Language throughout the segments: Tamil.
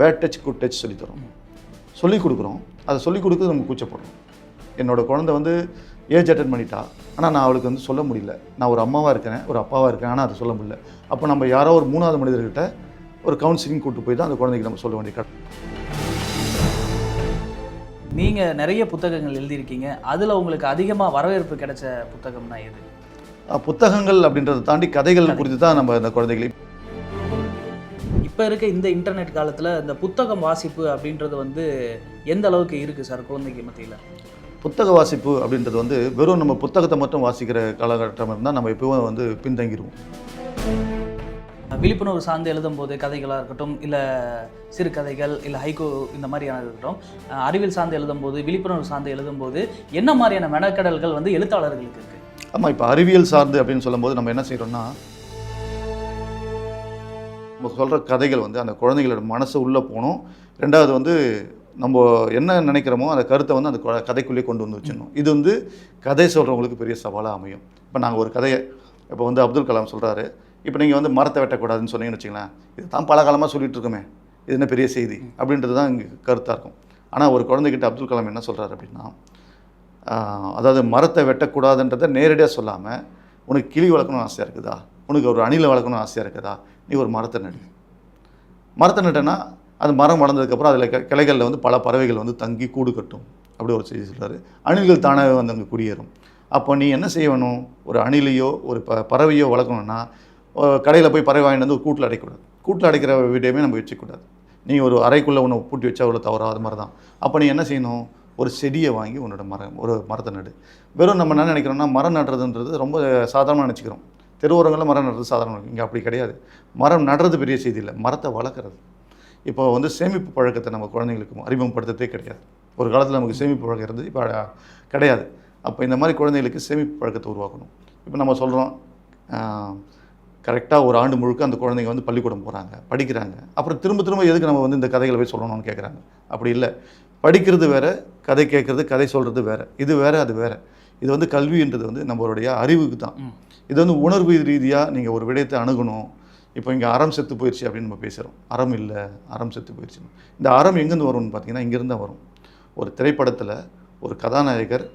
பேட் டச் குட் டச் சொல்லித்தரோம், சொல்லிக் கொடுக்குறோம். அதை சொல்லிக் கொடுக்குறது நம்ம கூச்சப்படுறோம். என்னோடய குழந்தை வந்து ஏஜ் அட்டன் பண்ணிட்டா, ஆனால் நான் அவளுக்கு வந்து சொல்ல முடியல. நான் ஒரு அம்மாவாக இருக்கிறேன், ஒரு அப்பாவாக இருக்கேன், ஆனால் அதை சொல்ல முடியல. அப்போ நம்ம யாரோ ஒரு 3வது மனிதர்கிட்ட ஒரு கவுன்சிலிங் கூப்பிட்டு போய் தான் அந்த குழந்தைக்கு நம்ம சொல்ல வேண்டிய நீங்கள் நிறைய புத்தகங்கள் எழுதியிருக்கீங்க. அதில் உங்களுக்கு அதிகமாக வரவேற்பு கிடைச்ச புத்தகம்னா எது? புத்தகங்கள் அப்படின்றத தாண்டி கதைகள் குறித்து தான் நம்ம இந்த குழந்தைகளை இப்போ இருக்க இந்த இன்டர்நெட் காலத்தில் இந்த புத்தகம் வாசிப்பு அப்படின்றது வந்து எந்த அளவுக்கு இருக்குது சார் குழந்தைக்கு மத்தியில்? புத்தக வாசிப்பு அப்படின்றது வந்து வெறும் நம்ம புத்தகத்தை மட்டும் வாசிக்கிற காலகட்டம் இருந்தால் நம்ம எப்பவும் வந்து பின்தங்கிடுவோம். விழிப்புணர்வு சார்ந்து எழுதும்போது கதைகளாக இருக்கட்டும், இல்லை சிறுகதைகள், இல்லை ஹைகோ இந்த மாதிரியான இருக்கட்டும், அறிவியல் சார்ந்து எழுதும்போது, விழிப்புணர்வு சார்ந்து எழுதும்போது என்ன மாதிரியான மெனக்கடல்கள் வந்து எழுத்தாளர்களுக்கு இருக்குது? ஆமாம், இப்போ அறிவியல் சார்ந்து அப்படின்னு சொல்லும்போது நம்ம என்ன செய்கிறோம்னா, நம்ம சொல்கிற கதைகள் வந்து அந்த குழந்தைகளோட மனசு உள்ளே போகணும். 2வது வந்து நம்ம என்ன நினைக்கிறோமோ அந்த கருத்தை வந்து அந்த கதைக்குள்ளேயே கொண்டு வந்து வச்சிடணும். இது வந்து கதை சொல்கிறவங்களுக்கு பெரிய சவாலாக அமையும். இப்போ நாங்கள் ஒரு கதையை இப்போ வந்து அப்துல் கலாம் சொல்கிறாரு, இப்போ நீங்கள் வந்து மரத்தை வெட்டக்கூடாதுன்னு சொன்னீங்கன்னு வச்சுங்களேன், இது தான் பல காலமாக சொல்லிட்டு இருக்கோமே, இது என்ன பெரிய செய்தி அப்படின்றது தான் இங்கே கருத்தாக இருக்கும். ஆனால் ஒரு குழந்தைகிட்ட அப்துல் கலாம் என்ன சொல்கிறாரு அப்படின்னா, அதாவது மரத்தை வெட்டக்கூடாதுன்றதை நேரடியாக சொல்லாமல், உனக்கு கிளி வளர்க்கணும்னு ஆசையாக இருக்குதா, உனக்கு ஒரு அணிலை வளர்க்கணும்னு ஆசையாக இருக்குதா, நீ ஒரு மரத்தை நடு. மரத்தை நட்டனா அந்த மரம் வளர்ந்ததுக்கப்புறம் அதில் கிளைகளில் வந்து பல பறவைகள் வந்து தங்கி கூடு கட்டும், அப்படி ஒரு செய்தி சொல்கிறாரு. அணில்கள் தானாகவே வந்து அங்கே குடியேறும். அப்போ நீ என்ன செய்யணும், ஒரு அணிலையோ ஒரு பறவையோ வளர்க்கணும்னா கடையில் போய் பறவை வாங்கிட்டு வந்து ஒரு கூட்டில் அடைக்கக்கூடாது. கூட்டில் அடைக்கிற வீட்டையுமே நம்ம வச்சுக்கூடாது. நீ ஒரு அறைக்குள்ளே உன்னை பூட்டி வச்சா அவ்வளோ தவறாத மாதிரி தான். அப்போ நீ என்ன செய்யணும், ஒரு செடியை வாங்கி உன்னோட ஒரு மரத்தை நடு. வெறும் நம்ம என்ன நினைக்கிறோம்னா, மரம் நடுறதுன்றது ரொம்ப சாதாரணமாக நினச்சிக்கிறோம். தெருவோரங்களில் மரம் நடுறது சாதாரணம். இங்கே அப்படி கிடையாது. மரம் நடுறது பெரிய செய்தி இல்லை, மரத்தை வளர்க்குறது. இப்போ வந்து சேமிப்பு பழக்கத்தை நம்ம குழந்தைங்களுக்கு அறிமுகப்படுத்துறதே கிடையாது. ஒரு காலத்தில் நமக்கு சேமிப்பு பழக்கம் இருந்தது, இப்போ கிடையாது. அப்போ இந்த மாதிரி குழந்தைகளுக்கு சேமிப்பு பழக்கத்தை உருவாக்கணும். இப்போ நம்ம சொல்கிறோம், கரெக்டாக ஒரு ஆண்டு முழுக்க அந்த குழந்தைங்க வந்து பள்ளிக்கூடம் போகிறாங்க, படிக்கிறாங்க. அப்புறம் திரும்ப திரும்ப எதுக்கு நம்ம வந்து இந்த கதைகளை போய் சொல்லணும்னு கேட்குறாங்க. அப்படி இல்லை. படிக்கிறது வேறு, கதை கேட்குறது, கதை சொல்கிறது வேறு. இது வேறு, அது வேறு. இது வந்து கல்வின்றது வந்து நம்மளுடைய அறிவுக்கு தான். இது வந்து உணர்வு ரீதியாக நீங்கள் ஒரு விடயத்தை அணுகணும். இப்போ இங்கே அறம் செத்து போயிடுச்சு அப்படின்னு நம்ம பேசுகிறோம். அறம் இல்லை, அறம் செத்து போயிடுச்சு. இந்த அறம் எங்கேருந்து வரும்னு பார்த்தீங்கன்னா, இங்கேருந்து தான் வரும். ஒரு திரைப்படத்தில் ஒரு கதாநாயகர்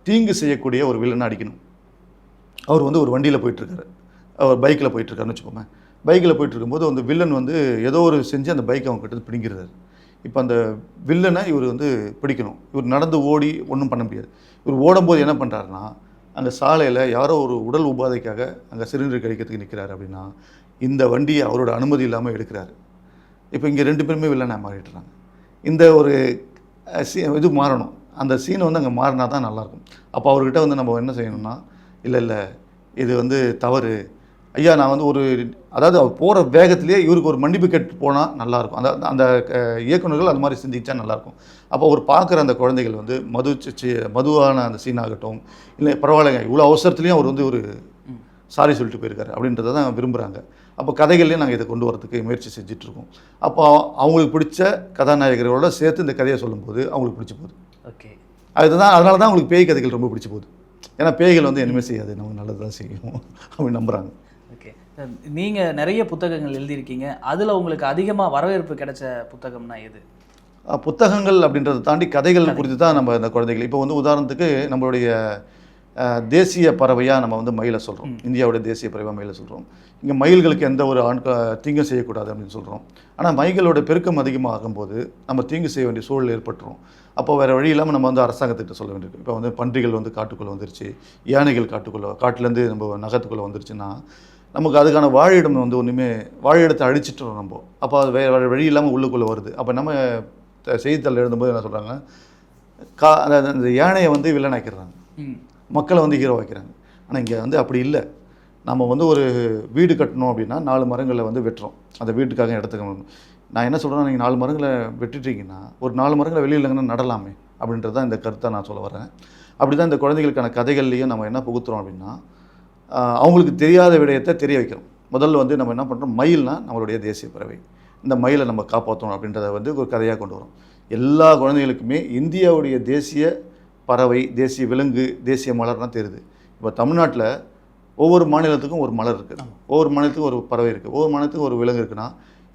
தீங்கு செய்யக்கூடிய ஒரு வில்லனை அடிக்கணும். அவர் வந்து ஒரு வண்டியில் போயிட்டுருக்காரு, அவர் பைக்கில் போயிட்டுருக்காருன்னு வச்சுக்கோங்க. பைக்கில் போயிட்டுருக்கும்போது அந்த வில்லன் வந்து ஏதோ ஒரு செஞ்சு அந்த பைக்கை அவங்க கிட்ட பிடிங்கிறாரு. இப்போ அந்த வில்லனை இவர் வந்து பிடிக்கணும். இவர் நடந்து ஓடி ஒன்றும் பண்ண முடியாது. இவர் ஓடும்போது என்ன பண்ணுறாருன்னா, அந்த சாலையில் யாரோ ஒரு உடல் உபாதைக்காக அங்கே சிலிண்டர் கிடைக்கிறதுக்கு நிற்கிறாரு அப்படின்னா, இந்த வண்டியை அவரோட அனுமதி இல்லாமல் எடுக்கிறாரு. இப்போ இங்கே 2 பேருமே வில்லனாக மாறிடுறாங்க. இந்த ஒரு இது மாறணும். அந்த சீனை வந்து அங்கே மாறினா தான் நல்லாயிருக்கும். அப்போ அவர்கிட்ட வந்து நம்ம என்ன செய்யணும்னா, இல்லை இது வந்து தவறு ஐயா, நான் வந்து அதாவது அவர் போகிற வேகத்திலேயே இவருக்கு ஒரு மன்னிப்பு கேட்டு போனால் நல்லாயிருக்கும். அந்த இயக்குநர்கள் அது மாதிரி சிந்திச்சா நல்லாயிருக்கும். அப்போ ஒரு பார்க்குற அந்த குழந்தைகள் வந்து மதுவான அந்த சீனாகட்டும், இல்லை பரவாயில்லைங்க இவ்வளோ அவசரத்துலேயும் அவர் வந்து ஒரு சாரி சொல்லிட்டு போயிருக்காரு அப்படின்றத தான் விரும்புகிறாங்க. அப்போ கதைகள்லேயும் நாங்கள் இதை கொண்டு வரதுக்கு முயற்சி செஞ்சிட்ருக்கோம். அப்போ அவங்களுக்கு பிடிச்ச கதாநாயகர்களோட சேர்த்து இந்த கதையை சொல்லும்போது அவங்களுக்கு பிடிச்சி போகுது. ஓகே, அதனால தான் அவங்களுக்கு பேய் கதைகள் ரொம்ப பிடிச்சி போகுது. ஏன்னா பேய்கள் வந்து இனிமேல் செய்யாது, நம்ம நல்லது தான் செய்யும் அப்படின்னு நம்புகிறாங்க. ஓகே, நீங்கள் நிறைய புத்தகங்கள் எழுதியிருக்கீங்க. அதில் உங்களுக்கு அதிகமாக வரவேற்பு கிடைச்ச புத்தகம்னா எது? புத்தகங்கள் அப்படின்றத தாண்டி கதைகள் குறித்து தான் நம்ம இந்த குழந்தைகள். இப்போ வந்து உதாரணத்துக்கு நம்மளுடைய தேசிய பறவையாக நம்ம வந்து மயிலை சொல்கிறோம். இந்தியாவுடைய தேசிய பறவையாக மயிலை சொல்கிறோம். இங்கே மயில்களுக்கு எந்த ஒரு தீங்கும் செய்யக்கூடாது அப்படின்னு சொல்கிறோம். ஆனால் மயில்களோட பெருக்கம் அதிகமாக ஆகும்போது நம்ம தீங்கு செய்ய வேண்டிய சூழல் ஏற்பட்டுரும். அப்போ வேறு வழி இல்லாமல் நம்ம வந்து அரசாங்கத்திட்ட சொல்ல வேண்டியிருக்கு. இப்போ வந்து பன்றிகள் வந்து காட்டுக்குள்ளே வந்துருச்சு, யானைகள் காட்டிலேருந்து நம்ம நகரத்துக்குள்ளே வந்துருச்சுன்னா நமக்கு அதுக்கான வாழிடம் வந்து ஒன்றுமே வாழிடத்தை அழிச்சிட்டோம் நம்ம. அப்போ அது வேறு வழி இல்லாமல் உள்ளுக்குள்ளே வருது. அப்போ நம்ம செய்தித்தாள் எழுதும்போது என்ன சொல்கிறாங்க, அந்த யானையை வந்து வில்லனாக்கிறாங்க, மக்களை வந்து ஹீரோ வைக்கிறாங்க. ஆனால் இங்கே வந்து அப்படி இல்லை. நம்ம வந்து ஒரு வீடு கட்டணும் அப்படின்னா 4 மரங்களை வந்து வெட்டுறோம், அந்த வீட்டுக்காக இடத்துக்கு. நான் என்ன சொல்கிறேன்னா, நீங்கள் 4 மரங்களை வெட்டிட்டீங்கன்னா ஒரு 4 மரங்களை வெளியில் இல்லைங்கன்னா நடலாமே அப்படின்றது தான் இந்த கருத்தை நான் சொல்ல வரேன். அப்படி தான் இந்த குழந்தைகளுக்கான கதைகள்லேயும் நம்ம என்ன புகுத்துறோம் அப்படின்னா, அவங்களுக்கு தெரியாத விடயத்தை தெரிய வைக்கிறோம். முதல்ல வந்து நம்ம என்ன பண்ணுறோம், மயில்னா நம்மளுடைய தேசிய பறவை, இந்த மயிலை நம்ம காப்பாற்றணும் அப்படின்றத வந்து ஒரு கதையாக கொண்டு வரோம். எல்லா குழந்தைகளுக்குமே இந்தியாவுடைய தேசிய பறவை, தேசிய விலங்கு, தேசிய மலர்னால் தெரியுது. இப்போ தமிழ்நாட்டில் ஒவ்வொரு மாநிலத்துக்கும் ஒரு மலர் இருக்குது, ஒவ்வொரு மாநிலத்துக்கும் ஒரு பறவை இருக்குது, ஒவ்வொரு மாநிலத்துக்கும் ஒரு விலங்கு இருக்குன்னா,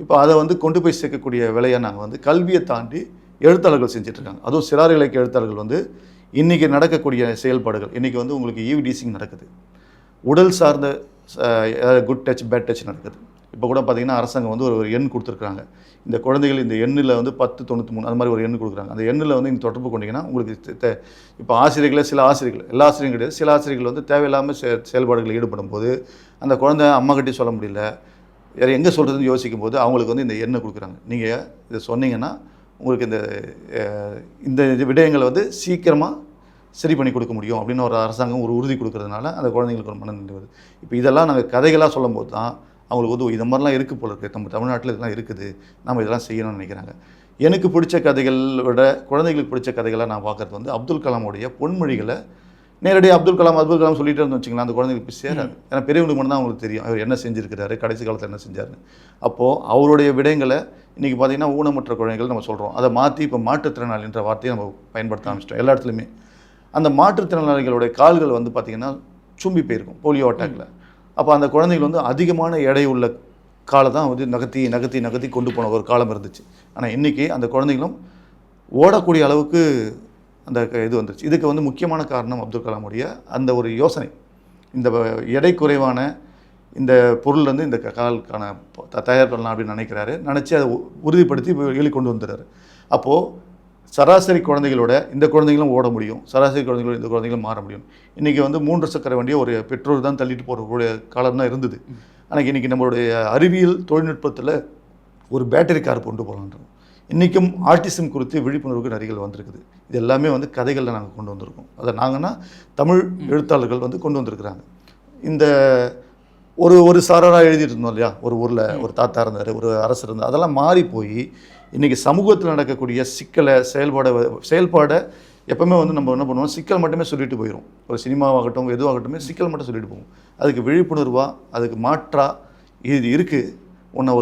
இப்போ அதை வந்து கொண்டு போய் சேர்க்கக்கூடிய வேலையை நாங்கள் வந்து கல்வியை தாண்டி எழுத்தாளர்கள் செஞ்சிட்ருக்காங்க. அதுவும் சிறார் இலக்கிய எழுத்தாளர்கள் வந்து இன்றைக்கி நடக்கக்கூடிய செயல்பாடுகள், இன்றைக்கி வந்து உங்களுக்கு ஈவ்டீசிங் நடக்குது, உடல் சார்ந்த குட் டச் பேட் டச் நடக்குது. இப்போ கூட பார்த்திங்கன்னா அரசாங்கம் வந்து ஒரு எண் கொடுத்துருக்குறாங்க. இந்த குழந்தைகள் இந்த எண்ணில் வந்து 1093 அது மாதிரி ஒரு எண் கொடுக்குறாங்க. அந்த எண்ணில் வந்து நீங்கள் தொடர்பு கொண்டீங்கன்னா உங்களுக்கு இப்போ ஆசிரியர்களே சில ஆசிரியர்கள், எல்லா ஆசிரியரும் கிடையாது, சில ஆசிரியர்கள் வந்து தேவையில்லாமல் செயல்பாடுகளில் ஈடுபடும் போது அந்த குழந்தை அம்மா கிட்டே சொல்ல முடியல, வேறு எங்கே சொல்கிறதுன்னு யோசிக்கும் போது அவங்களுக்கு வந்து இந்த எண்ணை கொடுக்குறாங்க. நீங்கள் இதை சொன்னீங்கன்னா உங்களுக்கு இந்த விடயங்களை வந்து சீக்கிரமாக சரி பண்ணி கொடுக்க முடியும் அப்படின்னு ஒரு அரசாங்கம் ஒரு உறுதி கொடுக்கறதுனால அந்த குழந்தைங்களுக்கு ஒரு மன நிறைவு வருது. இப்போ இதெல்லாம் நாங்கள் கதைகளாக சொல்லும் போது தான் அவங்களுக்கு வந்து இது மாதிரிலாம் இருக்குது போல இருக்குது, நம்ம தமிழ்நாட்டில் இதெல்லாம் இருக்குது, நம்ம இதெல்லாம் செய்யணும்னு நினைக்கிறாங்க. எனக்கு பிடிச்ச கதைகள் விட குழந்தைகளுக்கு பிடிச்ச கதைகளாக நான் பார்க்குறது வந்து அப்துல் கலாமுடைய பொன்மொழிகளை நேரடியாக அப்துல் கலாம் சொல்லிட்டு இருந்து வச்சுக்கலாம், அந்த குழந்தைங்களுக்கு போய் சேராது. ஏன்னா பெரியவங்களுக்கு மட்டும் தான் அவங்களுக்கு தெரியும் அவர் என்ன செஞ்சுருக்கிறாரு, கடைசி காலத்தில் என்ன செஞ்சாருன்னு. அப்போது அவருடைய விடயங்களை இன்றைக்கி பார்த்திங்கன்னா ஊனமுற்ற குழந்தைகள் நம்ம சொல்கிறோம், அதை மாற்றி இப்போ மாற்றுத்திறனாளின்ற வார்த்தையை நம்ம பயன்படுத்த ஆரம்பிச்சிட்டோம் எல்லா இடத்துலையுமே. அந்த மாற்றுத்திறனாளிகளுடைய கால்கள் வந்து பார்த்திங்கன்னா சும்பி போயிருக்கும் போலியோ அட்டாக்கில். அப்போ அந்த குழந்தைகள் வந்து அதிகமான எடை உள்ள காலை தான் வந்து நகர்த்தி கொண்டு போன ஒரு காலம் இருந்துச்சு. ஆனால் இன்றைக்கி அந்த குழந்தைகளும் ஓடக்கூடிய அளவுக்கு அந்த இது வந்துருச்சு. இதுக்கு வந்து முக்கியமான காரணம் அப்துல் கலாமுடைய அந்த ஒரு யோசனை. இந்த எடை குறைவான இந்த பொருள் வந்து இந்த காலுக்கான தயார் பண்ணலாம் அப்படின்னு நினச்சி அதை உறுதிப்படுத்தி வெளியே கொண்டு வந்துடுறாரு. அப்போது சராசரி குழந்தைகளோட இந்த குழந்தைகளும் ஓட முடியும், சராசரி குழந்தைகளோட இந்த குழந்தைகளும் மாற முடியும். இன்றைக்கி வந்து 3 சக்கர வண்டியை ஒரு பெற்றோர் தான் தள்ளிட்டு போகக்கூடிய காலம் தான் இருந்தது. ஆனால் இன்றைக்கி நம்மளுடைய அறிவியல் தொழில்நுட்பத்தில் ஒரு பேட்டரி கார் கொண்டு போகலான்றோம். இன்றைக்கும் ஆர்டிசம் குறித்து விழிப்புணர்வுக்கு நிறைய வந்திருக்குது. இது எல்லாமே வந்து கதைகளில் நாங்கள் கொண்டு வந்திருக்கோம். அதை நாங்கன்னா தமிழ் எழுத்தாளர்கள் வந்து கொண்டு வந்திருக்கிறாங்க. இந்த ஒரு சாராராக எழுதிட்டு இருந்தோம் இல்லையா, ஒரு ஊரில் ஒரு தாத்தா இருந்தார், ஒரு அரசர் இருந்தார், அதெல்லாம் மாறி போய் இன்றைக்கி சமூகத்தில் நடக்கக்கூடிய சிக்கலை செயல்பாடை எப்போவுமே வந்து நம்ம என்ன பண்ணுவோம், சிக்கல் மட்டுமே சொல்லிட்டு போயிடும். ஒரு சினிமாவாகட்டும் எதுவாகட்டுமே சிக்கல் மட்டும் சொல்லிட்டு போவோம். அதுக்கு விழிப்புணர்வாக அதுக்கு மாற்றாக இது இருக்குது. உன்னை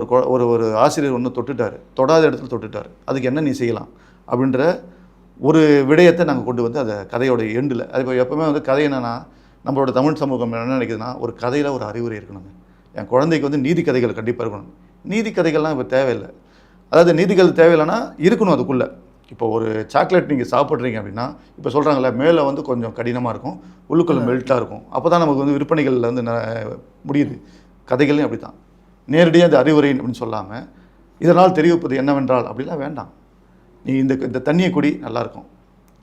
ஒரு ஆசிரியர் ஒன்று தொட்டுட்டார், தொடாத இடத்துல தொட்டுட்டார், அதுக்கு என்ன நீ செய்யலாம் அப்படின்ற ஒரு விடயத்தை நாங்கள் கொண்டு வந்து அதை கதையோட எண்டில் அது இப்போ எப்போவுமே வந்து கதை என்னென்னா நம்மளோட தமிழ் சமூகம் என்ன நினைக்குதுன்னா ஒரு கதையில் ஒரு அறிவுரை இருக்கணுங்க. என் குழந்தைக்கு வந்து நீதி கதைகள் கண்டிப்பாக இருக்கணும். நீதி கதைகள்லாம் இப்போ தேவையில்லை. அதாவது நீதிகள் தேவையில்லைன்னா இருக்கணும் அதுக்குள்ளே. இப்போ ஒரு சாக்லேட் நீங்கள் சாப்பிட்றீங்க அப்படின்னா இப்போ சொல்கிறாங்களே மேலே வந்து கொஞ்சம் கடினமாக இருக்கும், உள்ளுக்குள்ள மெல்ட்டாக இருக்கும், அப்போ தான் நமக்கு வந்து விற்பனைகளில் வந்து முடியுது. கதைகள்லையும் அப்படி தான் நேரடியாக அந்த அறிவுரை அப்படின்னு சொல்லாமல் இதனால் தெரிவிப்பது என்னவென்றால் அப்படிலாம் வேண்டாம். நீ இந்த தண்ணியை குடி நல்லாயிருக்கும்,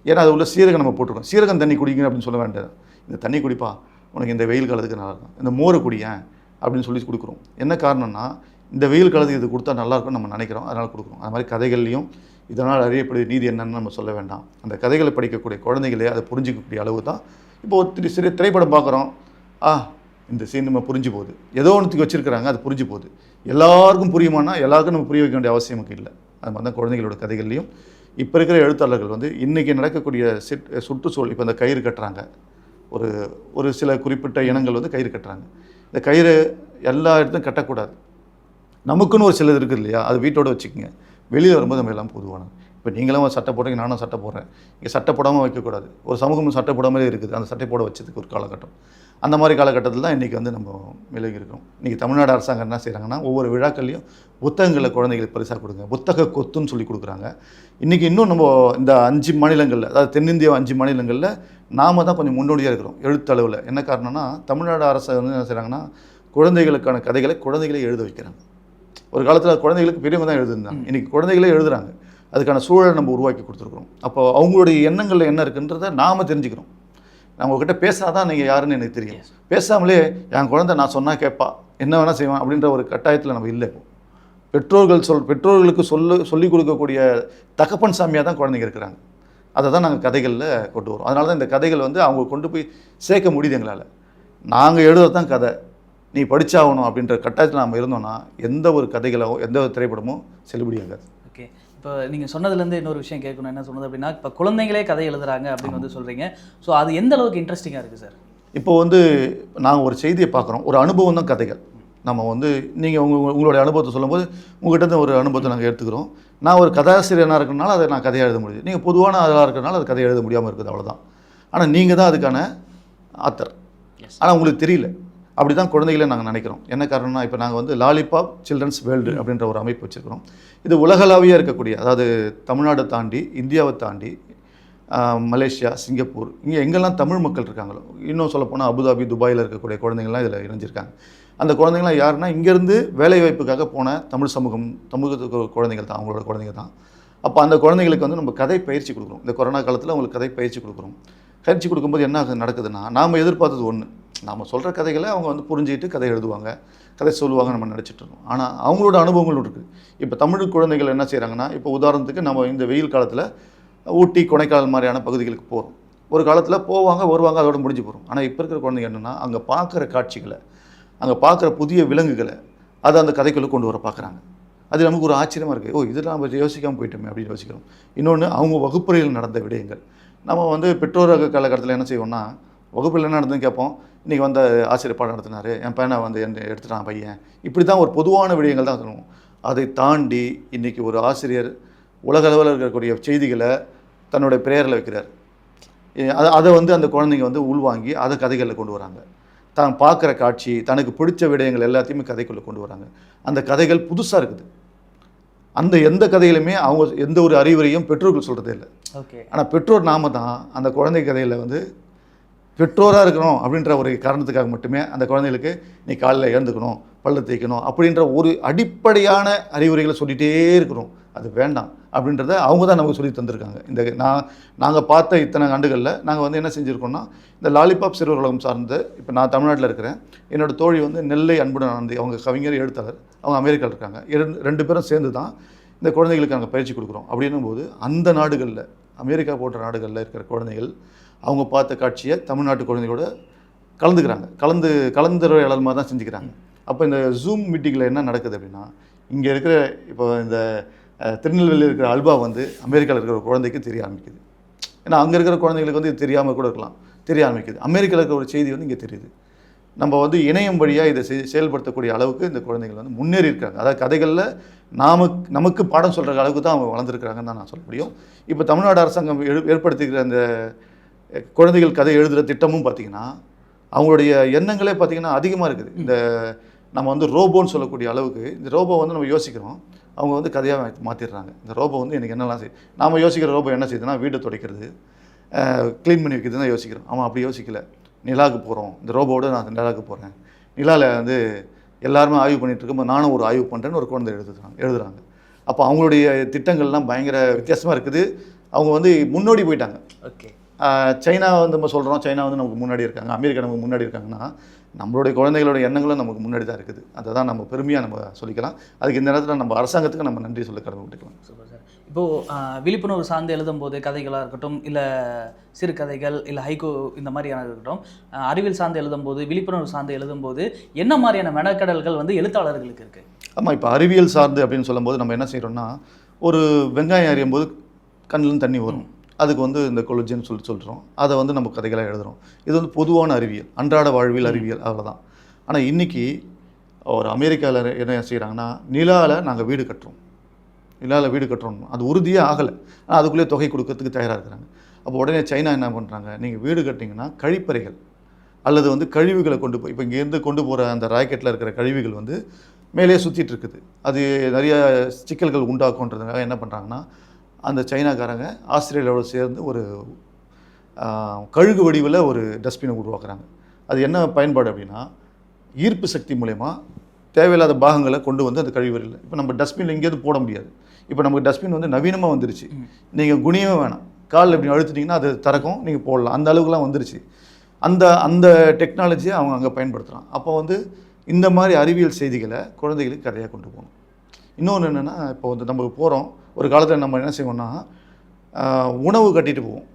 ஏன்னா அது உள்ள சீரகம் நம்ம போட்டிருக்கோம், சீரகம் தண்ணி குடிங்க அப்படின்னு சொல்ல வேண்டாம். இந்த தண்ணி குடிப்பா உனக்கு இந்த வெயில் காலத்துக்கு நல்லாயிருக்கும், இந்த மோரை குடியேன் அப்படின்னு சொல்லி கொடுக்குறோம். என்ன காரணம்னா இந்த வெயில் காலத்துக்கு இது கொடுத்தா நல்லாயிருக்கும்னு நம்ம நினைக்கிறோம், அதனால் கொடுக்குறோம். அது மாதிரி கதைகள்லையும் இதனால் அறியக்கூடிய நீதி என்னன்னு நம்ம சொல்ல வேண்டாம். அந்த கதைகளை படிக்கக்கூடிய குழந்தைகளே அதை புரிஞ்சிக்கக்கூடிய அளவு தான். இப்போ ஒரு சிறிய திரைப்படம் பார்க்குறோம், இந்த சீன் நம்ம புரிஞ்சு போகுது, ஏதோ ஒன்றுத்துக்கு வச்சுருக்கிறாங்க, அது புரிஞ்சு போகுது. எல்லாருக்கும் புரியுமானா எல்லாருக்கும் நம்ம புரிய வைக்க வேண்டிய அவசியம் இல்லை. அது மாதிரி தான் குழந்தைகளோட கதைகள்லையும் இப்போ இருக்கிற எழுத்தாளர்கள் வந்து இன்றைக்கி நடக்கக்கூடிய சுற்றுச்சூழல். இப்போ இந்த கயிறு கட்டுறாங்க, ஒரு சில குறிப்பிட்ட இனங்கள் வந்து கயிறு கட்டுறாங்க. இந்த கயிறு எல்லா இடத்துலையும் கட்டக்கூடாது, நமக்குன்னு ஒரு சிலது இருக்குது இல்லையா, அது வீட்டோட வச்சுக்கோங்க. வெளியில் வரும்போது நம்ம எல்லாம் பொதுவானது. இப்போ நீங்களும் சட்டை போடுறீங்க, நானும் சட்டை போடுறேன், இங்கே சட்டை போடாமல் வைக்கக்கூடாது. ஒரு சமூகம் சட்டை போடாமலே இருக்குது, அந்த சட்டை போட வச்சதுக்கு ஒரு காலகட்டம். அந்த மாதிரி காலகட்டத்தில் தான் இன்றைக்கி வந்து நம்ம விலகி இருக்கோம். இன்றைக்கி தமிழ்நாடு அரசாங்கம் என்ன செய்கிறாங்கன்னா ஒவ்வொரு விழாக்கள்லையும் புத்தகங்களை குழந்தைகளுக்கு பரிசாக கொடுங்க, புத்தக கொத்துன்னு சொல்லி கொடுக்குறாங்க. இன்றைக்கி இன்னும் நம்ம இந்த 5 மாநிலங்களில், அதாவது தென்னிந்தியா 5 மாநிலங்களில் நாம் தான் கொஞ்சம் முன்னோடியாக இருக்கிறோம் எழுத்தளவில். என்ன காரணம்னா தமிழ்நாடு அரசு வந்து என்ன செய்கிறாங்கன்னா குழந்தைகளுக்கான கதைகளை குழந்தைகளே எழுத வைக்கிறாங்க. ஒரு காலத்தில் குழந்தைகளுக்கு பெரியவங்க தான் எழுதுனாங்க, இன்றைக்கி குழந்தைகளே எழுதுகிறாங்க. அதுக்கான சூழலை நம்ம உருவாக்கி கொடுத்துருக்குறோம். அப்போ அவங்களுடைய எண்ணங்களில் என்ன இருக்குன்றதை நாம் தெரிஞ்சுக்கிறோம். நான் உங்ககிட்ட பேசினா தான் நீங்கள் யாருன்னு எனக்கு தெரியும். பேசாமலே என் குழந்தை நான் சொன்னால் கேட்பா, என்ன வேணால் செய்வான் அப்படின்ற ஒரு கட்டாயத்தில் நம்ம இல்லை. பெற்றோர்களுக்கு சொல்லிக் கொடுக்கக்கூடிய தகப்பன் சாமியாக தான் குழந்தைங்க இருக்கிறாங்க. அதை தான் நாங்கள் கதைகளில் கொண்டு வரோம். அதனால தான் இந்த கதைகள் வந்து அவங்க கொண்டு போய் சேர்க்க முடியுது எங்களால். நாங்கள் எழுதுறது தான் கதை, நீ படித்தாகணும் அப்படின்ற கட்டாயத்தில் நம்ம இருந்தோம்னா எந்த ஒரு கதைகளோ எந்த ஒரு திரைப்படமோ செல்லுபடியாகாது. ஓகே, இப்போ நீங்கள் சொன்னதுலேருந்து இன்னொரு விஷயம் கேட்கணும். என்ன சொன்னது அப்படின்னா இப்போ குழந்தைங்களே கதை எழுதுறாங்க அப்படின்னு வந்து சொல்கிறீங்க. ஸோ அது எந்த அளவுக்கு இன்ட்ரெஸ்டிங்காக இருக்குது சார்? இப்போ வந்து நாங்கள் ஒரு செய்தியை பார்க்குறோம், ஒரு அனுபவம் தான் கதைகள். நம்ம வந்து நீங்கள் உங்களுடைய அனுபவத்தை சொல்லும்போது உங்கள்கிட்ட ஒரு அனுபவத்தை நாங்கள் எடுத்துக்கிறோம். நான் ஒரு கதாசிரியனாக இருக்கிறனால அதை நான் கதையாக எழுத முடியுது, நீங்கள் பொதுவான ஆளாக இருக்கிறனால அது கதையை எழுத முடியாமல் இருக்குது, அவ்வளோதான். ஆனால் நீங்கள் தான் அதுக்கான ஆத்தர், ஆனால் உங்களுக்கு தெரியல. அப்படி தான் குழந்தைகளே நாங்கள் நினைக்கிறோம். என்ன காரணம்னா, இப்போ நாங்கள் வந்து லாலிபாப் சில்ட்ரன்ஸ் வேர்ல்டு அப்படின்ற ஒரு அமைப்பு வச்சுருக்கிறோம். இது உலகளாவியாக இருக்கக்கூடிய, அதாவது தமிழ்நாடை தாண்டி, இந்தியாவை தாண்டி, மலேசியா, சிங்கப்பூர், இங்கே எங்கெல்லாம் தமிழ் மக்கள் இருக்காங்களோ, இன்னும் சொல்லப்போனால் அபுதாபி, துபாயில் இருக்கக்கூடிய குழந்தைங்கள்லாம் இதில் இணைஞ்சிருக்காங்க. அந்த குழந்தைங்களாம் யாருன்னா, இங்கேருந்து வேலைவாய்ப்புக்காக போன தமிழ் சமூகத்துக்கு குழந்தைகள் தான், அவங்களோட குழந்தைங்க தான். அப்போ அந்த குழந்தைங்களுக்கு வந்து நம்ம கதை பயிற்சி கொடுக்குறோம். இந்த கொரோனா காலத்தில் அவங்களுக்கு கதை பயிற்சி கொடுக்குறோம். பயிற்சி கொடுக்கும்போது என்ன நடக்குதுன்னா, நாம் எதிர்பார்த்தது ஒன்று, நாம் சொல்கிற கதைகளை அவங்க வந்து புரிஞ்சுக்கிட்டு கதை எழுதுவாங்க, கதை சொல்லுவாங்க, நம்ம நினச்சிட்டு இருக்கோம். ஆனால் அவங்களோட அனுபவங்கள் இருக்குது. இப்போ தமிழ் குழந்தைகள் என்ன செய்கிறாங்கன்னா, இப்போ உதாரணத்துக்கு நம்ம இந்த வெயில் காலத்தில் ஊட்டி, கொடைக்கானல் மாதிரியான பகுதிகளுக்கு போகிறோம். ஒரு காலத்தில் போவாங்க, வருவாங்க, அதோட முடிஞ்சு போகிறோம். ஆனால் இப்போ இருக்கிற குழந்தைங்க என்னென்னா, அங்கே பார்க்குற காட்சிகளை, அங்கே பார்க்குற புதிய விலங்குகளை அதை அந்த கதைக்குள்ளே கொண்டு வர பார்க்குறாங்க. அது நமக்கு ஒரு ஆச்சரியமாக இருக்குது. ஓ, இதெல்லாம் நம்ம யோசிக்காமல் போயிட்டோமே அப்படின்னு யோசிக்கிறோம். இன்னொன்று, அவங்க வகுப்பறையில் நடந்த விடயங்கள். நம்ம வந்து பெற்றோர் காலகட்டத்தில் என்ன செய்வோம்னா, வகுப்பில் என்ன நடந்ததுன்னு கேட்போம். இன்றைக்கி வந்து ஆசிரியர் பாடம் நடத்தினார், என் பையனை வந்து எடுத்துட்டான் பையன், இப்படி தான் ஒரு பொதுவான விடயங்கள் தான் சொல்லுவோம். அதை தாண்டி இன்றைக்கி ஒரு ஆசிரியர் உலக அளவில் இருக்கக்கூடிய செய்திகளை தன்னுடைய பிரேயரில் வைக்கிறார். அதை வந்து அந்த குழந்தைங்க வந்து உள்வாங்கி அதை கதைகளில் கொண்டு வராங்க. தான் பார்க்குற காட்சி, தனக்கு பிடிச்ச விடயங்கள் எல்லாத்தையுமே கதைக்குள்ளே கொண்டு வராங்க. அந்த கதைகள் புதுசாக இருக்குது. அந்த எந்த கதையிலுமே அவங்க எந்த ஒரு அறிவுரையும் பெற்றோர்கள் சொல்கிறதே இல்லை. ஓகே. ஆனால் பெற்றோர் நாம தான் அந்த குழந்தை கதையில் வந்து பெற்றோராக இருக்கணும் அப்படின்ற ஒரு காரணத்துக்காக மட்டுமே அந்த குழந்தைகளுக்கு நீ காலையில் எழுந்துக்கணும், பல்ல தேய்க்கணும் அப்படின்ற ஒரு அடிப்படையான அறிவுரைகளை சொல்லிகிட்டே இருக்கிறோம். அது வேண்டாம் அப்படின்றத அவங்க தான் நமக்கு சொல்லி தந்திருக்காங்க. இந்த நாங்கள் பார்த்த இத்தனை ஆண்டுகளில் நாங்கள் வந்து என்ன செஞ்சுருக்கோம்னா, இந்த லாலிபாப் சிறுவர் உலகம் சார்ந்த, இப்போ நான் தமிழ்நாட்டில் இருக்கிறேன், என்னோடய தோழி வந்து நெல்லை அன்புடன் ஆனந்தி, அவங்க கவிஞர், எழுத்தாளர், அவங்க அமெரிக்காவில் இருக்காங்க. ரெண்டு பேரும் சேர்ந்து தான் இந்த குழந்தைகளுக்கு நாங்கள் பயிற்சி கொடுக்குறோம். அப்படின்னும் போது அந்த நாடுகளில், அமெரிக்கா போன்ற நாடுகளில் இருக்கிற குழந்தைகள் அவங்க பார்த்த காட்சியை தமிழ்நாட்டு குழந்தைகளோட கலந்துக்கிறாங்க. கலந்துரையாடல் மாதிரி தான் செஞ்சுக்கிறாங்க. அப்போ இந்த ஜூம் மீட்டிங்கில் என்ன நடக்குது அப்படின்னா, இங்கே இருக்கிற இப்போ இந்த திருநெல்வேலியில் இருக்கிற அல்பா வந்து அமெரிக்காவில் இருக்கிற குழந்தைக்கு தெரிய ஆரம்பிக்குது. ஏன்னா அங்கே இருக்கிற குழந்தைங்களுக்கு வந்து இது தெரியாமல் கூட இருக்கலாம், தெரிய ஆரம்பிக்குது. அமெரிக்காவில் இருக்கிற ஒரு செய்தி வந்து இங்கே தெரியுது. நம்ம வந்து இணையம் வழியாக இதை செயல்படுத்தக்கூடிய அளவுக்கு இந்த குழந்தைகள் வந்து முன்னேறி இருக்காங்க. அதாவது கதைகளில் நமக்கு பாடம் சொல்கிற அளவுக்கு தான் அவங்க வளர்ந்துருக்கிறாங்கன்னு தான் நான் சொல்ல முடியும். இப்போ தமிழ்நாடு அரசாங்கம் ஏற்படுத்திக்கிற அந்த குழந்தைகள் கதை எழுதுகிற திட்டமும் பார்த்திங்கன்னா, அவங்களுடைய எண்ணங்களே பார்த்திங்கன்னா அதிகமாக இருக்குது. இந்த நம்ம வந்து ரோபோன்னு சொல்லக்கூடிய அளவுக்கு இந்த ரோபோ வந்து நம்ம யோசிக்கிறோம், அவங்க வந்து கதையாக மாற்றிடுறாங்க. இந்த ரோபோ வந்து எனக்கு என்னெல்லாம் செய்யும், நாம் யோசிக்கிற ரோபோ என்ன செய்யுதுன்னா, வீட்டை துடைக்கிறது, க்ளீன் பண்ணி வைக்கிறது தான் யோசிக்கிறோம். அவன் அப்படி யோசிக்கலை. நிலாவுக்கு போகிறோம், இந்த ரோபோவோட நான் நிலாவுக்கு போகிறேன், நிலாவில் வந்து எல்லாருமே ஆய்வு பண்ணிகிட்டு இருக்கும்போது நானும் ஒரு ஆய்வு பண்ணுறேன்னு ஒரு குழந்தை எழுதுறாங்க. அப்போ அவங்களுடைய திட்டங்கள்லாம் பயங்கர வித்தியாசமாக இருக்குது. அவங்க வந்து முன்னோடி போயிட்டாங்க. ஓகே. சைனா வந்து நம்ம சொல்கிறோம், சைனா வந்து நமக்கு முன்னாடி இருக்காங்க, அமெரிக்கா நமக்கு முன்னாடி இருக்காங்கன்னா, நம்மளுடைய குழந்தைகளோட எண்ணங்களும் நமக்கு முன்னாடி தான் இருக்குது. அதை தான் நம்ம பெருமையாக நம்ம சொல்லிக்கலாம். அதுக்கு இந்த நேரத்தில் நம்ம அரசாங்கத்துக்கு நம்ம நன்றி சொல்ல கடமைப்பட்டுக்கலாம். Super sir. இப்போது விழிப்புணர்வு சார்ந்து எழுதும்போது கதைகளாக இருக்கட்டும், இல்லை சிறுகதைகள், இல்லை ஹைகோ இந்த மாதிரியான இருக்கட்டும், அறிவியல் சார்ந்து எழுதும்போது, விழிப்புணர்வு சார்ந்து எழுதும்போது என்ன மாதிரியான மெனக்கடல்கள் வந்து எழுத்தாளர்களுக்கு இருக்குது? ஆமாம், இப்போ அறிவியல் சார்ந்து அப்படின்னு சொல்லும்போது நம்ம என்ன செய்கிறோம்னா, ஒரு வெங்காயம் அறியும் போது கண்ணிலும் தண்ணி வரும், அதுக்கு வந்து இந்த கொலஜன் சொல்கிறோம். அதை வந்து நம்ம கதைகளாக எழுதுகிறோம். இது வந்து பொதுவான அறிவியல், அன்றாட வாழ்வியல் அறிவியல், அவ்வளோதான். ஆனால் இன்றைக்கி ஒரு அமெரிக்காவில் என்ன செய்கிறாங்கன்னா, நிலாவில் நாங்கள் வீடு கட்டுறோம், நிலாவில் வீடு கட்டுறோம், அது உறுதியே ஆகலை, ஆனால் அதுக்குள்ளே தொகை கொடுக்கறதுக்கு தயாராக இருக்கிறாங்க. அப்போ உடனே சைனா என்ன பண்ணுறாங்க, நீங்கள் வீடு கட்டிங்கன்னா கழிப்பறைகள் அல்லது வந்து கழிவுகளை கொண்டு போய், இப்போ இங்கேருந்து கொண்டு போகிற அந்த ராக்கெட்டில் இருக்கிற கழிவுகள் வந்து மேலே சுற்றிட்டு இருக்குது, அது நிறைய சிக்கல்கள் உண்டாக்குன்றதுக்காக என்ன பண்ணுறாங்கன்னா, அந்த சைனாக்காரங்க ஆஸ்திரேலியாவோடு சேர்ந்து ஒரு கழுகு வடிவில் ஒரு டஸ்ட்பினை உருவாக்குறாங்க. அது என்ன பயன்பாடு அப்படின்னா, ஈர்ப்பு சக்தி மூலயமா தேவையில்லாத பாகங்களை கொண்டு வந்து அந்த கழிவறையில், இப்போ நம்ம டஸ்ட்பினில் இங்கேருந்து போட முடியாது. இப்போ நமக்கு டஸ்ட்பின் வந்து நவீனமாக வந்துருச்சு, நீங்கள் குனியவே வேணாம், காலில் எப்படி அழுத்திட்டிங்கன்னா அது திறக்கும், நீங்கள் போடலாம், அந்த அளவுக்குலாம் வந்துருச்சு. அந்த டெக்னாலஜியை அவங்க அங்கே பயன்படுத்துகிறான். அப்போ வந்து இந்த மாதிரி அறிவியல் செய்திகளை குழந்தைகளுக்கு கதையாக கொண்டு போகணும். இன்னொன்று என்னென்னா, இப்போ வந்து நம்ம போகிறோம், ஒரு காலத்தில் நம்ம என்ன செய்வோம்னா, உணவு கட்டிட்டு போவோம்,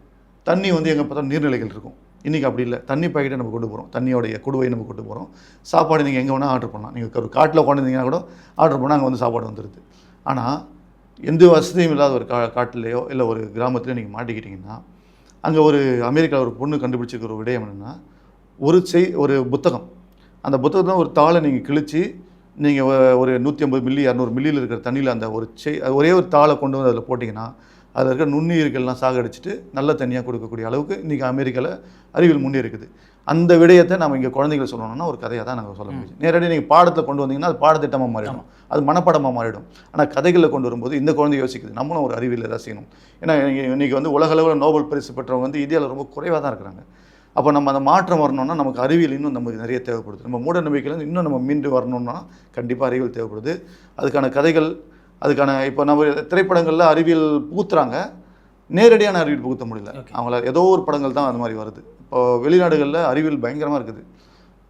தண்ணி வந்து எங்கே பார்த்தா நீர்நிலைகள் இருக்கும். இன்றைக்கி அப்படி இல்லை, தண்ணி பாக்கெட்டை நம்ம கொண்டு போகிறோம், தண்ணியோடைய குடுவை நம்ம கொண்டு போகிறோம். சாப்பாடு நீங்கள் எங்கே வேணால் ஆர்டர் பண்ணலாம், நீங்கள் ஒரு காட்டில் உட்காந்துருந்தீங்கன்னா கூட ஆர்டர் பண்ணால் அங்கே வந்து சாப்பாடு வந்துடுது. ஆனால் எந்த வசதியும் இல்லாத ஒரு காட்டிலையோ இல்லை ஒரு கிராமத்துலையோ நீங்கள் மாட்டிக்கிட்டிங்கன்னா, அங்கே ஒரு அமெரிக்காவில் ஒரு பொண்ணு கண்டுபிடிச்சிருக்கிற ஒரு விடயம் என்னென்னா, ஒரு புத்தகம், அந்த புத்தகத்தில் ஒரு தாளை நீங்கள் கிழித்து நீங்கள் ஒரு 150 மில்லி 200 மில்லியில் இருக்கிற தண்ணியில் அந்த ஒரே ஒரு தாளை கொண்டு வந்து அதில் போட்டிங்கன்னா அதில் இருக்க நுண்ணுயிர்கள்லாம் சாகடிச்சிட்டு நல்ல தண்ணியாக கொடுக்கக்கூடிய அளவுக்கு இன்றைக்கி அமெரிக்காவில் அறிவியல் முன்னேறிக்குது. அந்த விடயத்தை நம்ம இங்கே குழந்தைகள் சொல்லணும்னா ஒரு கதையாக தான் நாங்கள் சொல்ல முடியும். நேரடியாக நீங்கள் பாடத்தில் கொண்டு வந்தீங்கன்னா அது பாடத்திட்டமாக மாறிடும், அது மனப்பாடமாக மாறிடும். ஆனால் கதைகளில் கொண்டு வரும்போது இந்த குழந்தை யோசிக்குது, நம்மளும் ஒரு அறிவியல் ஏதாவது செய்யணும். ஏன்னா இன்றைக்கி வந்து உலக அளவில் நோபல் பரிசு பெற்றவங்க வந்து இந்தியாவில் ரொம்ப குறைவாக தான் இருக்கிறாங்க. அப்போ நம்ம அந்த மாற்றம் வரணும்னா நமக்கு அறிவியல் இன்னும் நமக்கு நிறைய தேவைப்படுது. நம்ம மூட நம்பிக்கையிலேருந்து இன்னும் நம்ம மீண்டு வரணும்னா கண்டிப்பாக அறிவியல் தேவைப்படுது. அதுக்கான கதைகள், அதுக்கான இப்போ நம்ம திரைப்படங்களில் அறிவியல் புகுத்துறாங்க, நேரடியான அறிவியல் புகுத்த முடியல. அவங்கள ஏதோ ஒரு படங்கள் தான் அந்த மாதிரி வருது. இப்போ வெளிநாடுகளில் அறிவியல் பயங்கரமாக இருக்குது.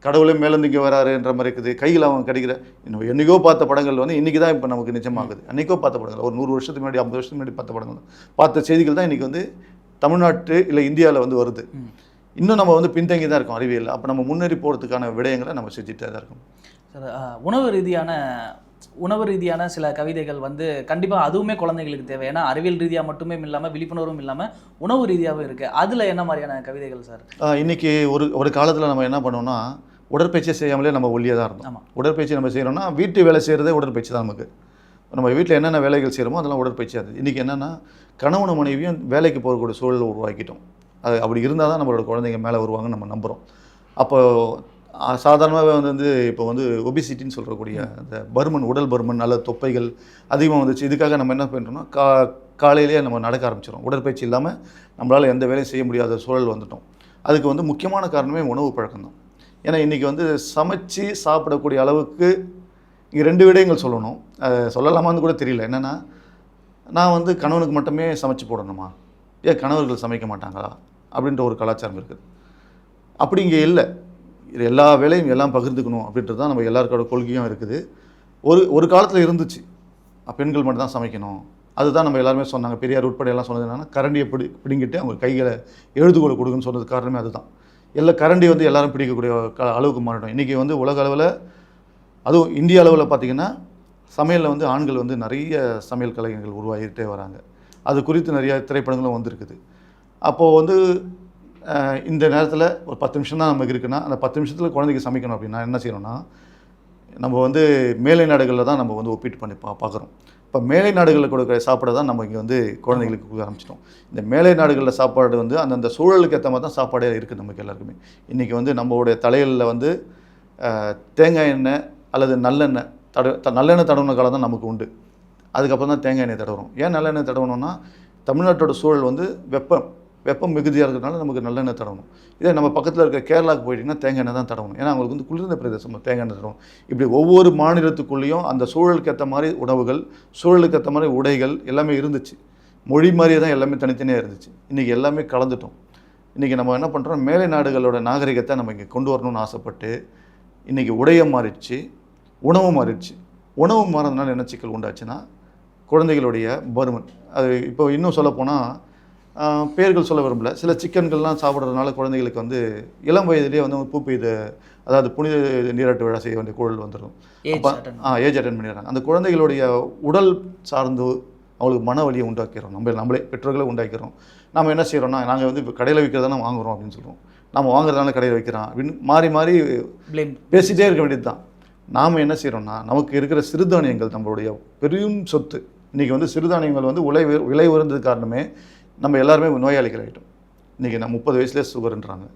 கடவுளே மேலேருந்து இங்கே வராருன்ற மாதிரி இருக்குது. கையில் அவங்க கிடைக்கிற இன்னும் என்றைக்கோ பார்த்த படங்கள் வந்து இன்றைக்கி தான் இப்போ நமக்கு நிஜமாகுது. அன்றைக்கோ பார்த்த படங்கள், ஒரு 100 வருஷத்துக்கு முன்னாடி 50 வருஷத்துக்கு முன்னாடி பார்த்த படங்கள் பார்த்த செய்திகள் தான் இன்றைக்கி வந்து தமிழ்நாட்டு இல்லை இந்தியாவில் வந்து வருது. இன்னும் நம்ம வந்து பின்தங்கி தான் இருக்கோம் அறிவியல். அப்போ நம்ம முன்னேறி போகிறதுக்கான விடயங்களை நம்ம செஞ்சுட்டே தான் இருக்கோம். சார், உணவு ரீதியான சில கவிதைகள் வந்து கண்டிப்பாக அதுவுமே குழந்தைகளுக்கு தேவை. ஏன்னா அறிவியல் ரீதியாக மட்டுமே இல்லாமல் விழிப்புணர்வும் இல்லாமல் உணவு ரீதியாகவும் இருக்குது. அதில் என்ன மாதிரியான கவிதைகள் சார்? இன்றைக்கி ஒரு காலத்தில் நம்ம என்ன பண்ணோம்னா உடற்பயிற்சி செய்யாமலே நம்ம ஒல்லியாக தான் இருந்தோம். உடற்பயிற்சி நம்ம செய்கிறோம்னா வீட்டு வேலை செய்கிறதே உடற்பயிற்சி தான். நமக்கு நம்ம வீட்டில் என்னென்ன வேலைகள் செய்கிறோமோ அதெல்லாம் உடற்பயிற்சியாக இருக்குது. இன்றைக்கி என்னென்னா கணவனும் மனைவியும் வேலைக்கு போகக்கூடிய சூழலை உருவாக்கிட்டோம். அது அப்படி இருந்தால் தான் நம்மளோட குழந்தைங்க மேலே வருவாங்கன்னு நம்ம நம்புகிறோம். அப்போது சாதாரணமாகவே வந்து இப்போ வந்து ஒபிசிட்டின்னு சொல்லக்கூடிய அந்த பருமன், உடல் பருமன், நல்ல தொப்பைகள் அதிகமாக வந்துச்சு. இதுக்காக நம்ம என்ன பண்ணுறோம்னா காலையிலேயே நம்ம நடக்க ஆரம்பிச்சிடும். உடற்பயிற்சி இல்லாமல் நம்மளால் எந்த வேலையும் செய்ய முடியாத சூழல் வந்துட்டோம். அதுக்கு வந்து முக்கியமான காரணமே உணவு பழக்கம் தான். ஏன்னா இன்றைக்கி வந்து சமைச்சு சாப்பிடக்கூடிய அளவுக்கு இங்கே 2 விடயங்கள் சொல்லணும். சொல்லலாமான்னு கூட தெரியல. என்னென்னா, நான் வந்து கணவனுக்கு மட்டுமே சமைச்சு போடணுமா, ஏன் கணவர்கள் சமைக்க மாட்டாங்களா அப்படின்ற ஒரு கலாச்சாரம் இருக்குது. அப்படி இங்கே இல்லை. எல்லா வேலையும் எல்லாம் பகிர்ந்துக்கணும் அப்படின்றது தான் நம்ம எல்லாருக்கோட கொள்கையும் இருக்குது. ஒரு காலத்தில் இருந்துச்சு, பெண்கள் மட்டும் தான் சமைக்கணும். அதுதான் நம்ம எல்லாருமே சொன்னாங்க. பெரியார் உட்பட எல்லாம் சொன்னது என்னன்னா, கரண்டியை பிடிங்கிட்டு அவங்க கைகளை எழுதுகோலை கொடுக்குன்னு சொன்னது காரணமே அதுதான். கரண்டி வந்து எல்லாரும் பிடிக்கக்கூடிய அளவுக்கு மாறிடும். இன்றைக்கி வந்து உலக அளவில், அதுவும் இந்திய அளவில் பார்த்திங்கன்னா சமையலில் வந்து ஆண்கள் வந்து நிறைய சமையல் கலைஞர்கள் உருவாகிட்டே வராங்க. அது குறித்து நிறைய திரைப்படங்களும் வந்திருக்குது. அப்போது வந்து இந்த நேரத்தில் ஒரு 10 நிமிஷம் தான் நமக்கு இருக்குன்னா, அந்த 10 நிமிஷத்தில் குழந்தைக்கு சமைக்கணும் அப்படின்னா என்ன செய்யணும்னா, நம்ம வந்து மேலை நாடுகளில் தான் நம்ம வந்து ஒப்பிட்டு பண்ணி பார்க்குறோம். இப்போ மேலை நாடுகளில் கொடுக்குற சாப்பாடை தான் நம்ம இங்கே வந்து குழந்தைங்களுக்கு கொடுக்க ஆரம்பிச்சிட்டோம். இந்த மேலை நாடுகளில் சாப்பாடு வந்து அந்தந்த சூழலுக்கு ஏற்ற மாதிரி தான் சாப்பாடே இருக்குது நமக்கு எல்லாருக்குமே. இன்றைக்கி வந்து நம்மளுடைய தலைகளில் வந்து தேங்காய் எண்ணெய் அல்லது நல்லெண்ணெய் நல்லெண்ணெய் தடவுன காலம் தான் நமக்கு உண்டு. அதுக்கப்புறம் தான் தேங்காய் எண்ணெய் தடவுறோம். ஏன் நல்லெண்ணெய் தடவணும்னா, தமிழ்நாட்டோட சூழல் வந்து வெப்பம் மிகுதியாக இருக்கிறதுனால நமக்கு நல்லெண்ணெய் தடவணும். இதே நம்ம பக்கத்தில் இருக்கிற கேரளாவுக்கு போயிட்டிங்கன்னா தேங்காய் எண்ணெய் தான் தடவணும். ஏன்னா அவங்களுக்கு வந்து குளிர்ந்த பிரதேசம், தேங்காய் எண்ணெய் தடவணும். இப்படி ஒவ்வொரு மாநிலத்துக்குள்ளேயும் அந்த சூழலுக்கு ஏற்ற மாதிரி உணவுகள், சூழலுக்கு ஏற்ற மாதிரி உடைகள் எல்லாமே இருந்துச்சு. மொழி மாதிரியே தான் எல்லாமே தனித்தனியாக இருந்துச்சு. இன்றைக்கி எல்லாமே கலந்துட்டோம். இன்றைக்கி நம்ம என்ன பண்ணுறோம், மேலை நாடுகளோட நாகரிகத்தை நம்ம இங்கே கொண்டு வரணும்னு ஆசைப்பட்டு இன்றைக்கி உடையை மாறிடுச்சு, உணவு மாறிடுச்சு. உணவு மாறதுனால என்ன சிக்கல் உண்டாச்சுன்னா, குழந்தைகளுடைய பருமன். அது இப்போ இன்னும் சொல்லப்போனால் பேர்கள் சொல்ல விரும்பல, சில சிக்கன்கள்லாம் சாப்பிட்றதுனால குழந்தைகளுக்கு வந்து இளம் வயதிலேயே வந்து பூப்பெய்து, அதாவது புனித நீராட்டு விழா செய்ய வேண்டிய குழல் வந்துடும். ஏஜ் அட்டன் பண்ணிடுறாங்க. அந்த குழந்தைகளுடைய உடல் சார்ந்து அவங்களுக்கு மன வலியை உண்டாக்கிறோம். நம்மளே பெற்றோர்களை உண்டாக்கிறோம். நம்ம என்ன செய்கிறோம்னா, நாங்கள் வந்து இப்போ கடையில் விற்கிறதான வாங்குகிறோம் அப்படின்னு சொல்கிறோம். நம்ம வாங்குறதுனால கடையில் வைக்கிறோம் அப்படின்னு மாறி பேசிகிட்டே இருக்க வேண்டியது தான். நாம் என்ன செய்கிறோம்னா, நமக்கு இருக்கிற சிறுதானியங்கள் நம்மளுடைய பெரும் சொத்து. இன்றைக்கி வந்து சிறுதானியங்கள் வந்து விலை உயர்ந்தது காரணமே நம்ம எல்லாருமே நோயாளிகள் ஆகிட்டோம். இன்றைக்கி நான் 30 வயசுலேயே சுகர்ன்றாங்க,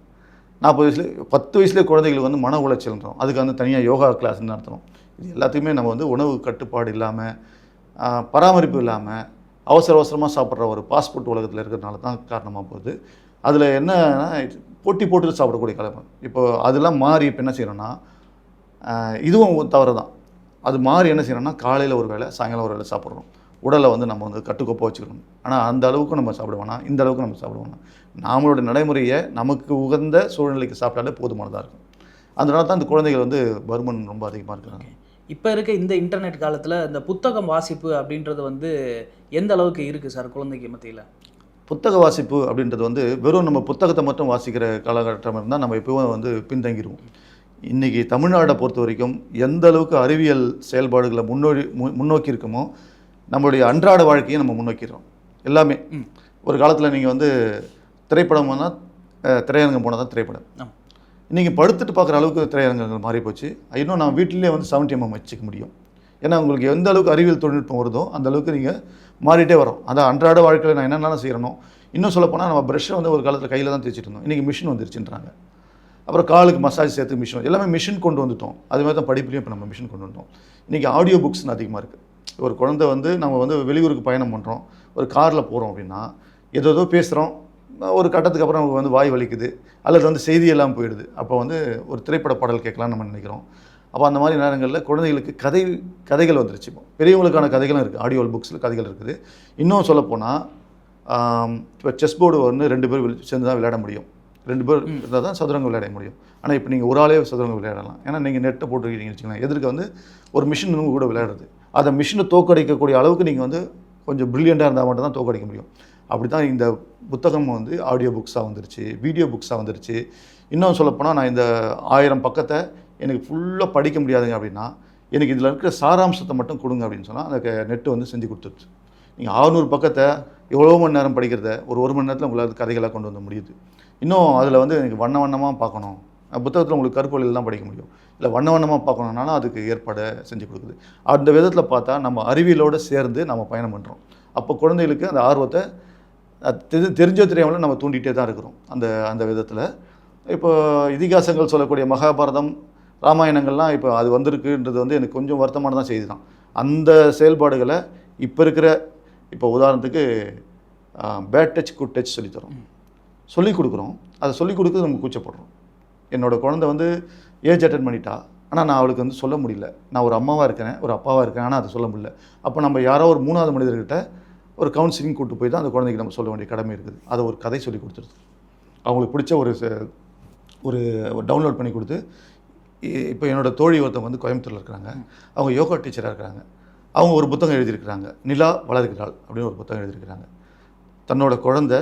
40 வயசுலேயே 10 வயசுலேயே குழந்தைகளுக்கு வந்து மன உளைச்சல்ன்றோம். அதுக்கு வந்து தனியாக யோகா கிளாஸ்ன்னு நடத்தணும். இது எல்லாத்தையுமே நம்ம வந்து உணவு கட்டுப்பாடு இல்லாமல், பராமரிப்பு இல்லாமல், அவசரமாக சாப்பிட்ற ஒரு பாஸ்போர்ட் உலகத்தில் இருக்கிறதுனால தான் காரணமாக போகுது. அதில் என்னன்னா, போட்டி போட்டு சாப்பிடக்கூடிய கலமை. இப்போ அதெல்லாம் மாறி இப்போ என்ன செய்யணும்னா, இதுவும் தவறு தான். அது மாறி என்ன செய்யணும்னா, காலையில் ஒரு வேளை, சாயங்காலம் ஒரு வேளை சாப்பிட்றோம். உடலை வந்து நம்ம வந்து கட்டுக்கோப்பாக வச்சுக்கணும். ஆனால் அந்த அளவுக்கு நம்ம சாப்பிடுவோம்னா, இந்த அளவுக்கு நம்ம சாப்பிடுவோம்னா, நம்மளோட நடைமுறையை நமக்கு உகந்த சூழ்நிலைக்கு சாப்பிட்டாலே போதுமானதாக இருக்கும். அதனால தான் இந்த குழந்தைகள் வந்து பருமன் ரொம்ப அதிகமாக இருக்கிறாங்க. இப்போ இருக்க இந்த இன்டர்நெட் காலத்தில் இந்த புத்தகம் வாசிப்பு அப்படின்றது வந்து எந்த அளவுக்கு இருக்குது சார் குழந்தைக்கு மத்தியில்? புத்தக வாசிப்பு அப்படின்றது வந்து வெறும் நம்ம புத்தகத்தை மட்டும் வாசிக்கிற காலகட்டம் இருந்தால் நம்ம எப்போவும் வந்து பின்தங்கிடுவோம். இன்றைக்கி தமிழ்நாடை பொறுத்த வரைக்கும் எந்த அளவுக்கு அறிவியல் செயல்பாடுகளை முன்னோக்கி இருக்குமோ, நம்மளுடைய அன்றாட வாழ்க்கையை நம்ம முன்னோக்கிறோம் எல்லாமே. ஒரு காலத்தில் நீங்கள் வந்து திரைப்படம் போனால் திரையரங்கம் போனால் தான் திரைப்படம். இன்றைக்கி படுத்துட்டு பார்க்குற அளவுக்கு திரையரங்கங்கள் மாறி போச்சு. இன்னும் நான் வீட்டிலே வந்து 70mm வச்சுக்க முடியும். ஏன்னா உங்களுக்கு எந்த அளவுக்கு அறிவியல் தொழில்நுட்பம் வருதோ அந்த அளவுக்கு நீங்கள் மாறிட்டே வரோம். அதான் அன்றாட வாழ்க்கையில் நான் என்னென்ன செய்யணும். இன்னும் சொல்லப்போனால் நம்ம ப்ரெஷ்ஷை வந்து ஒரு காலத்தில் கையில் தான் தேய்ச்சிட்டு இருந்தோம். இன்றைக்கி மிஷின் வந்துருச்சுன்றாங்க. அப்புறம் காலுக்கு மசாஜ் சேர்த்து மிஷின், எல்லாமே மிஷின் கொண்டு வந்துட்டோம். அது மாதிரி தான் படிப்புலையும் இப்போ நம்ம மிஷின் கொண்டு வந்துட்டோம். இன்றைக்கி ஆடியோ புக்ஸ்னு அதிகமாக இருக்குது. ஒரு குழந்தை வந்து நம்ம வந்து வெளியூருக்கு பயணம் பண்ணுறோம், ஒரு காரில் போகிறோம் அப்படின்னா ஏதோ பேசுகிறோம், ஒரு கட்டத்துக்கு அப்புறம் நமக்கு வந்து வாய் வலிக்குது அல்லது வந்து செய்தியெல்லாம் போயிடுது. அப்போ வந்து ஒரு திரைப்பட பாடல் கேட்கலான்னு நம்ம நினைக்கிறோம். அப்போ அந்த மாதிரி நேரங்களில் குழந்தைகளுக்கு கதைகள் வந்துருச்சு. இப்போ பெரியவங்களுக்கான கதைகளும் இருக்குது, ஆடியோ புக்ஸில் கதைகள் இருக்குது. இன்னும் சொல்லப்போனால் இப்போ செஸ் போர்டு வந்து 2 பேர் சேர்ந்து தான் விளையாட முடியும். 2 பேர் இருந்தால் தான் சதுரங்கம் விளையாட முடியும். ஆனால் இப்போ நீங்கள் ஒரு ஆளே சதுரங்கம் விளையாடலாம். ஏன்னா நீங்கள் நெட்டை போட்டுருக்கீங்கன்னு வச்சுக்கலாம். எதிர்க்க வந்து ஒரு மிஷின் கூட விளையாடுறது. அதை மிஷினை தோக்கடிக்கக்கூடிய அளவுக்கு நீங்கள் வந்து கொஞ்சம் ப்ரில்லியண்ட்டாக இருந்தால் மட்டும் தான் தோக்கடிக்க முடியும். அப்படி தான் இந்த புத்தகம் வந்து ஆடியோ புக்ஸாக வந்துருச்சு, வீடியோ புக்ஸாக வந்துருச்சு. இன்னும் சொல்லப்போனால் நான் இந்த 1000 பக்கத்தை எனக்கு ஃபுல்லாக படிக்க முடியாதுங்க அப்படின்னா எனக்கு இதில் இருக்கிற சாராம்சத்தை மட்டும் கொடுங்க அப்படின்னு சொன்னால் அந்த நெட்டு வந்து செஞ்சு கொடுத்துருச்சு. நீங்கள் 600 பக்கத்தை எவ்வளோ மணி நேரம் படிக்கிறத ஒரு மணி நேரத்தில் உங்களால் கதைகளாக கொண்டு வந்து முடியுது. இன்னும் அதில் வந்து எனக்கு வண்ணமாக பார்க்கணும், புத்தகத்தில் உங்களுக்கு கருப்பு வழியில் தான் படிக்க முடியும், இல்லை வண்ணமாக பார்க்கணுன்னாலும் அதுக்கு ஏற்பாடு செஞ்சு கொடுக்குது. அந்த விதத்தில் பார்த்தா நம்ம அறிவியலோடு சேர்ந்து நம்ம பயணம் பண்ணுறோம். அப்போ குழந்தைகளுக்கு அந்த ஆர்வத்தை தெரிஞ்சோ தெரியாமலும் நம்ம தூண்டிகிட்டே தான் இருக்கிறோம். அந்த விதத்தில் இப்போ இதிகாசங்கள் சொல்லக்கூடிய மகாபாரதம், ராமாயணங்கள்லாம் இப்போ அது வந்திருக்குன்றது வந்து எனக்கு கொஞ்சம் வருத்தமானதான் செய்தி தான். அந்த செயல்பாடுகளை இப்போ இருக்கிற இப்போ உதாரணத்துக்கு பேட் டச் குட் டச் சொல்லிக் கொடுக்குறோம். அதை சொல்லிக் கொடுக்குறது நம்ம கூச்சப்படுறோம். என்னோடய குழந்தை வந்து ஏஜ் அட்டன் பண்ணிட்டா, ஆனால் நான் அவளுக்கு வந்து சொல்ல முடியல. நான் ஒரு அம்மாவாக இருக்கிறேன், ஒரு அப்பாவாக இருக்கேன், ஆனால் அதை சொல்ல முடியல. அப்போ நம்ம யாரோ ஒரு 3வது மனிதர்கிட்ட ஒரு கவுன்சிலிங் கூப்பிட்டு போய் தான் அந்த குழந்தைக்கு நம்ம சொல்ல வேண்டிய கடமை இருக்குது. அதை ஒரு கதை சொல்லி கொடுத்துருது, அவங்களுக்கு பிடிச்ச ஒரு டவுன்லோட் பண்ணி கொடுத்து. இப்போ என்னோடய தோழி ஒருத்தவங்க வந்து கோயம்புத்தூரில் இருக்கிறாங்க, அவங்க யோகா டீச்சராக இருக்கிறாங்க. அவங்க ஒரு புத்தகம் எழுதியிருக்கிறாங்க, நிலா வளர்கிறாள் அப்படின்னு ஒரு புத்தகம் எழுதியிருக்கிறாங்க. தன்னோட குழந்தை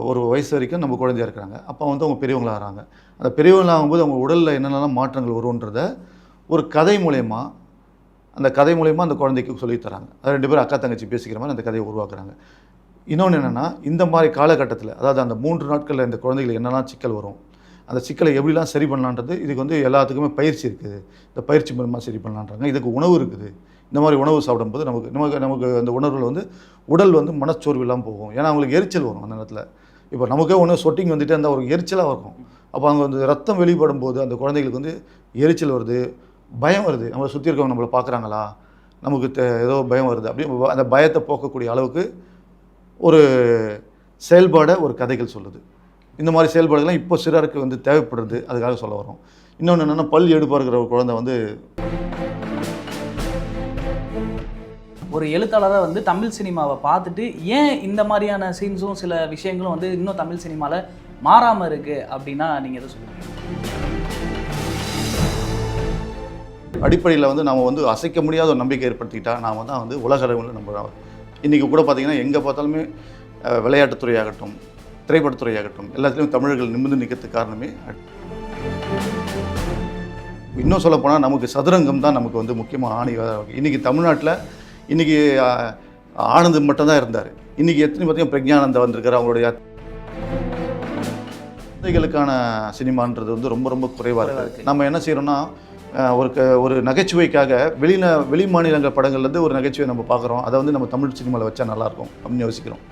ஒரு வயசு வரைக்கும் நம்ம குழந்தையாக இருக்கிறாங்க. அப்போ வந்து அவங்க பெரியவங்களாகிறாங்க. அந்த பெரியவங்களாகும்போது அவங்க உடலில் என்னென்னலாம் மாற்றங்கள் வரும்ன்றத ஒரு கதை மூலயமா அந்த குழந்தைக்கு சொல்லித்தராங்க. அது 2 பேரும் அக்கா தங்கச்சி பேசிக்கிற மாதிரி அந்த கதையை உருவாக்குறாங்க. இன்னொன்று என்னென்னா, இந்த மாதிரி காலகட்டத்தில், அதாவது அந்த 3 நாட்களில் இந்த குழந்தைகளுக்கு என்னெல்லாம் சிக்கல் வரும், அந்த சிக்கலை எப்படிலாம் சரி பண்ணலான்றது இதுக்கு வந்து எல்லாத்துக்குமே பயிற்சி இருக்குது. இந்த பயிற்சி மூலமாக சரி பண்ணலான்றாங்க. இதுக்கு உணவு இருக்குது. இந்த மாதிரி உணவு சாப்பிடும்போது நமக்கு அந்த உணர்வில் வந்து உடல் வந்து மனச்சோர்வு இல்லாமல் போகும். ஏன்னா அவங்களுக்கு எரிச்சல் வரும் அந்த நேரத்தில். இப்போ நமக்கே ஒன்று சொட்டிங் வந்துட்டு அந்த ஒரு எரிச்சலாக இருக்கும். அப்போ அங்கே வந்து ரத்தம் வெளிப்படும் போது அந்த குழந்தைகளுக்கு வந்து எரிச்சல் வருது, பயம் வருது. நம்மளை சுற்றி இருக்கவங்க நம்மளை பார்க்குறாங்களா, நமக்கு ஏதோ பயம் வருது. அப்படி அந்த பயத்தை போக்கக்கூடிய அளவுக்கு ஒரு செயல்பாடை ஒரு கதைகள் சொல்லுது. இந்த மாதிரி செயல்பாடுகள்லாம் இப்போ சிலருக்கு வந்து தேவைப்படுறது, அதுக்காக சொல்ல வரோம். இன்னொன்று என்னென்னா, பல் எடுப்பாக இருக்கிற ஒரு குழந்தை வந்து ஒரு எழுத்தாளராக வந்து தமிழ் சினிமாவை பார்த்துட்டு ஏன் இந்த மாதிரியான சீன்ஸும் சில விஷயங்களும் வந்து இன்னும் தமிழ் சினிமாவில் மாறாமல் இருக்குது அப்படின்னா நீங்கள் எதை சொல்லுவீங்க? அடிப்படையில் வந்து நாம் வந்து அசைக்க முடியாத ஒரு நம்பிக்கை ஏற்படுத்திக்கிட்டா நாம் தான் வந்து உலக அளவில் நம்ம இன்றைக்கி கூட பார்த்திங்கன்னா எங்கே பார்த்தாலுமே விளையாட்டுத்துறையாகட்டும், திரைப்படத்துறையாகட்டும், எல்லாத்துலேயும் தமிழர்கள் நிமிர்ந்து நிற்கிறதுக்கு காரணமே. இன்னும் சொல்லப்போனால் நமக்கு சதுரங்கம் தான் நமக்கு வந்து முக்கியமாக ஆணிவாக. இன்றைக்கி தமிழ்நாட்டில் இன்றைக்கி ஆனந்த் மட்டும்தான் இருந்தார். இன்றைக்கி எத்தனை பார்த்திங்கன்னா பிரக்ஞானந்தா வந்திருக்காரு. அவங்களுடைய குழந்தைகளுக்கான சினிமான்றது வந்து ரொம்ப ரொம்ப குறைவாக இருக்குது. நம்ம என்ன செய்கிறோன்னா, ஒரு நகைச்சுவைக்காக வெளி மாநிலங்கள் படங்கள்லேருந்து ஒரு நகைச்சுவை நம்ம பார்க்குறோம். அதை வந்து நம்ம தமிழ் சினிமாவில் வச்சா நல்லாயிருக்கும் அப்படின்னு யோசிக்கிறோம்.